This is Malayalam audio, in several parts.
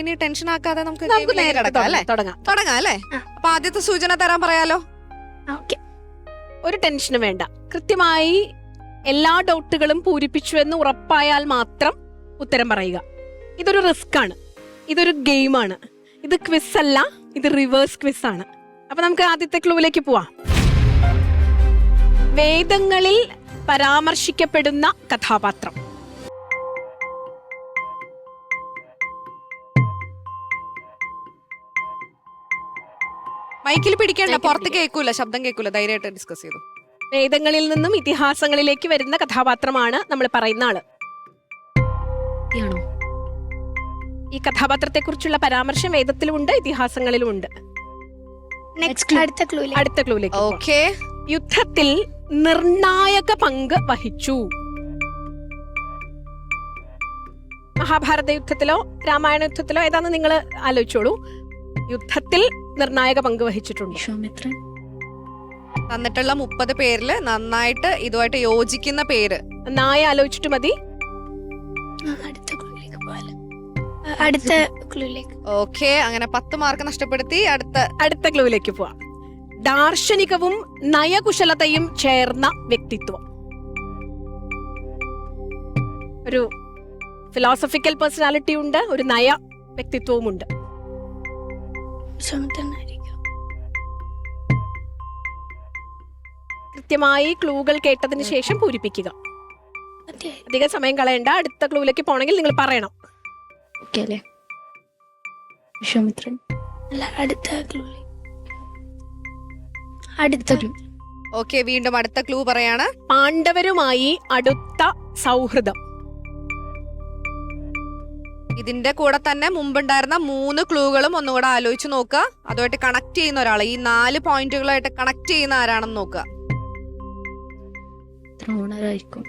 ഇനി ടെൻഷൻ ആക്കാതെ നമുക്ക് നേരെ തുടങ്ങാം അല്ലേ? അപ്പൊ ആദ്യത്തെ സൂചന തരാൻ പറയാലോ. ഒരു ടെൻഷനും വേണ്ട. കൃത്യമായി എല്ലാ ഡൗട്ടുകളും പൂരിപ്പിച്ചു എന്ന് ഉറപ്പായാൽ മാത്രം ഉത്തരം പറയുക. ഇതൊരു റിസ്ക് ആണ്, ഇതൊരു ഗെയിമാണ്, ഇത് ക്വിസ് അല്ല, ഇത് റിവേഴ്സ് ക്വിസ് ആണ്. അപ്പൊ നമുക്ക് ആദ്യത്തെ ക്ലൂവിലേക്ക് പോവാം. വേദങ്ങളിൽ പരാമർശിക്കപ്പെടുന്ന കഥാപാത്രം. മൈക്കിൽ പിടിക്കണ്ട, പുറത്ത് കേൾക്കൂല, ശബ്ദം കേൾക്കൂല, ധൈര്യമായിട്ട് ഡിസ്കസ് ചെയ്തു. വേദങ്ങളിൽ നിന്നും ഇതിഹാസങ്ങളിലേക്ക് വരുന്ന കഥാപാത്രമാണ് നമ്മൾ പറയുന്ന ആള്. ഈ കഥാപാത്രത്തെ കുറിച്ചുള്ള പരാമർശം വേദത്തിലുമുണ്ട്, ഇതിഹാസങ്ങളിലുമുണ്ട്. അടുത്ത ക്ലൂയിലേക്ക്. ഓക്കേ. യുദ്ധത്തിൽ നിർണായക പങ്ക് വഹിച്ചു. മഹാഭാരത യുദ്ധത്തിലോ രാമായണ യുദ്ധത്തിലോ ഏതാന്ന് നിങ്ങൾ ആലോചിച്ചോളൂ. യുദ്ധത്തിൽ നിർണായക പങ്ക് വഹിച്ചിട്ടുണ്ട്. വിശ്വാമിത്രൻ. തന്നിട്ടുള്ള 30 പേരില് നന്നായിട്ട് ഇതുമായിട്ട് യോജിക്കുന്ന പേര് നന്നായി ആലോചിച്ചിട്ട് മതി. ഓക്കെ, അങ്ങനെ 10 മാർക്ക് നഷ്ടപ്പെടുത്തി. അടുത്ത ക്ലൂവിലേക്ക് പോവാം. ദാർശനികവും നയകുശലതയും ചേർന്ന വ്യക്തിത്വം. ഒരു ഫിലോസഫിക്കൽ പേഴ്സണാലിറ്റി ഉണ്ട്, ഒരു നയ വ്യക്തിത്വവും ഉണ്ട്. കൃത്യമായി ക്ലൂകൾ കേട്ടതിന് ശേഷം പൂരിപ്പിക്കുക. അധിക സമയം കളയണ്ട. അടുത്ത ക്ലൂവിലേക്ക് പോണെങ്കിൽ നിങ്ങൾ പറയണം. വിശ്വാമിത്രൻ. ഓക്കെ, വീണ്ടും അടുത്ത ക്ലൂ പറയാണ്. പാണ്ഡവരുമായി അടുത്ത സൗഹൃദം. ഇതിന്റെ കൂടെ തന്നെ മുമ്പുണ്ടായിരുന്ന 3 ക്ലൂകളും ഒന്നുകൂടെ ആലോചിച്ച് നോക്കുക. അതുമായിട്ട് കണക്ട് ചെയ്യുന്ന ഒരാൾ, ഈ 4 പോയിന്റുകളായിട്ട് കണക്ട് ചെയ്യുന്ന ആരാണെന്ന് നോക്കുക. ദ്രോണരായിരിക്കും.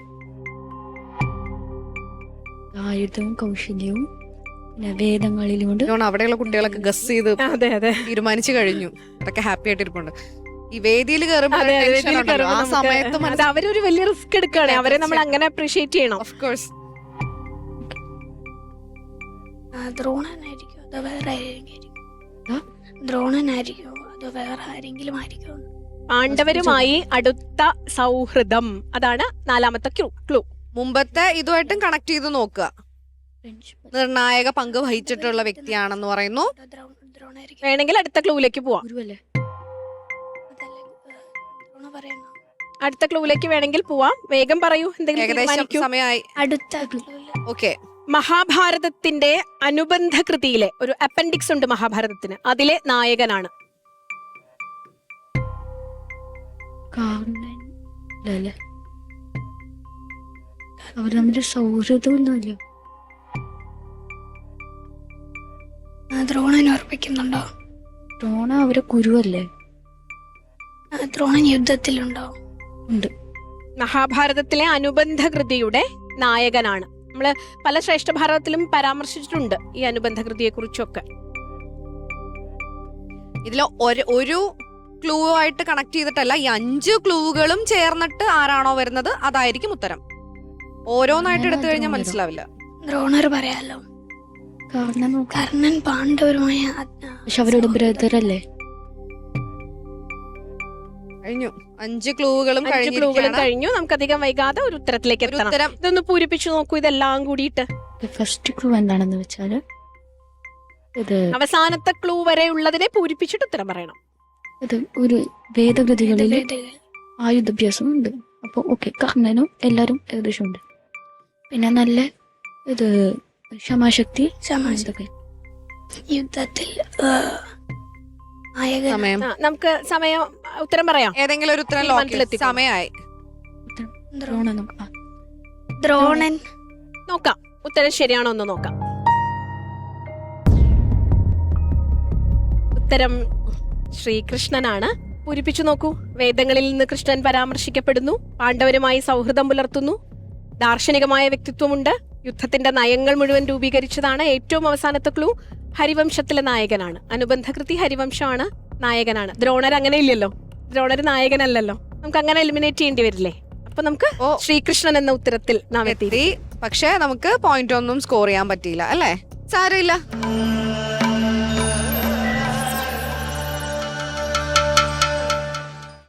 ആയുധവും കൗശല്യവും വേദങ്ങളിലുണ്ട്. അവിടെയുള്ള കുട്ടികളൊക്കെ ഗസ് ചെയ്ത് തീരുമാനിച്ചു കഴിഞ്ഞു. അതൊക്കെ ഹാപ്പി ആയിട്ട് ഇരിപ്പുണ്ട്. ഈ വേദിയിൽ കയറുമ്പോൾ ആ സമയത്ത് അവരൊരു വലിയ റിസ്ക് എടുക്കുകയാണ്. അവരെ നമ്മൾ അങ്ങനെ അപ്രീഷിയേറ്റ് ചെയ്യണം. Of course. ദ്രോണനായിരിക്കും അതോ വേറെ ദ്രോണനായിരിക്കോ അതോ വേറെ ആരെങ്കിലും ആയിരിക്കോ? പാണ്ഡവരുമായി അടുത്ത സൗഹൃദം, അതാണ് 4ാമത്തെ ക്ലൂ. മുമ്പത്തെ ഇതുമായിട്ടും കണക്ട് ചെയ്ത് നോക്കുക. നിർണായക പങ്ക് വഹിച്ചിട്ടുള്ള വ്യക്തിയാണെന്ന് പറയുന്നു. വേണമെങ്കിൽ അടുത്ത ക്ലൂവിലേക്ക് പോവാം. അടുത്ത ക്ലൂവിലേക്ക് വേണമെങ്കിൽ പോവാം. വേഗം പറയൂ. ഏകദേശം സമയമായി. ഓക്കെ. മഹാഭാരതത്തിന്റെ അനുബന്ധ കൃതിയിലെ ഒരു അപ്പൻഡിക്സ് ഉണ്ട് മഹാഭാരതത്തിന്, അതിലെ നായകനാണ്. അവർ നമ്മുടെ സൗഹൃദമൊന്നുമില്ല. ദ്രോണൻ ഓർപ്പിക്കുന്നുണ്ടോ? ദ്രോണ അവരെ ഗുരുവല്ലേ? ദ്രോണൻ യുദ്ധത്തിലുണ്ടോ? ഉണ്ട്. മഹാഭാരതത്തിലെ അനുബന്ധ കൃതിയുടെ നായകനാണ്. നമ്മള് പല ശ്രേഷ്ഠ ഭാരതത്തിലും പരാമർശിച്ചിട്ടുണ്ട് ഈ അനുബന്ധ കൃതിയെ കുറിച്ചൊക്കെ. ഇതിൽ ഒരു ക്ലൂ ആയിട്ട് കണക്ട് ചെയ്തിട്ടല്ല, ഈ 5 ക്ലൂകളും ചേർന്നിട്ട് ആരാണോ വരുന്നത് അതായിരിക്കും ഉത്തരം. ഓരോന്നായിട്ട് എടുത്തു കഴിഞ്ഞാൽ മനസ്സിലാവില്ല. ദ്രോണർ പറയാലോ. കർണൻ പാണ്ഡവരുമായ അവരുടെ ബ്രദർ അല്ലേ? കഴിഞ്ഞു. 5 ക്ലൂകളും കഴിഞ്ഞു. നമുക്ക് അധികം വൈകാതെ ഒരു ഉത്തരത്തിലേക്ക് എത്തണം. ഇതൊന്ന് പൂരിപ്പിച്ചു നോക്കൂ, ഇതെല്ലാം കൂടിയിട്ട്. ഫസ്റ്റ് ക്ലൂ എന്താണെന്ന് വെച്ചാല് അവസാനത്തെ ക്ലൂ വരെ ഉള്ളതിനെ പൂരിപ്പിച്ചിട്ട് ഉത്തരം പറയണം. ഇത് ഒരു വേദകൃതികളിൽ ആയുധാഭ്യാസം ഉണ്ട്. അപ്പൊ ഓക്കെ, കർണനും എല്ലാരും ഏകദേശം ഉണ്ട്. പിന്നെ നല്ല ഇത് ക്ഷമാശക്തി. യുദ്ധത്തിൽ നമുക്ക് സമയം ഉത്തരം പറയാം. ഏതെങ്കിലും ഒരു ഉത്തരം സമയമായി. ദ്രോണൻ. നോക്കാം ഉത്തരം ശരിയാണോ എന്ന് നോക്കാം. ഉത്തരം ശ്രീകൃഷ്ണനാണ്. പൂരിപ്പിച്ചു നോക്കൂ. വേദങ്ങളിൽ നിന്ന് കൃഷ്ണൻ പരാമർശിക്കപ്പെടുന്നു. പാണ്ഡവരുമായി സൗഹൃദം പുലർത്തുന്നു. ദാർശനികമായ വ്യക്തിത്വമുണ്ട്. യുദ്ധത്തിന്റെ നയങ്ങൾ മുഴുവൻ രൂപീകരിച്ചതാണ്. ഏറ്റവും അവസാനത്തെ ക്ലൂ ഹരിവംശത്തിലെ നായകനാണ്. അനുബന്ധ കൃതി ഹരിവംശമാണ്, നായകനാണ്. ദ്രോണർ അങ്ങനെ ഇല്ലല്ലോ, ദ്രോണർ നായകനല്ലല്ലോ. നമുക്ക് അങ്ങനെ എലിമിനേറ്റ് ചെയ്യേണ്ടി വരില്ലേ? അപ്പൊ നമുക്ക് ശ്രീകൃഷ്ണൻ എന്ന ഉത്തരത്തിൽ നാം എത്തി. പക്ഷെ നമുക്ക് പോയിന്റ് ഒന്നും സ്കോർ ചെയ്യാൻ പറ്റിയില്ല അല്ലേ? സാരമില്ല.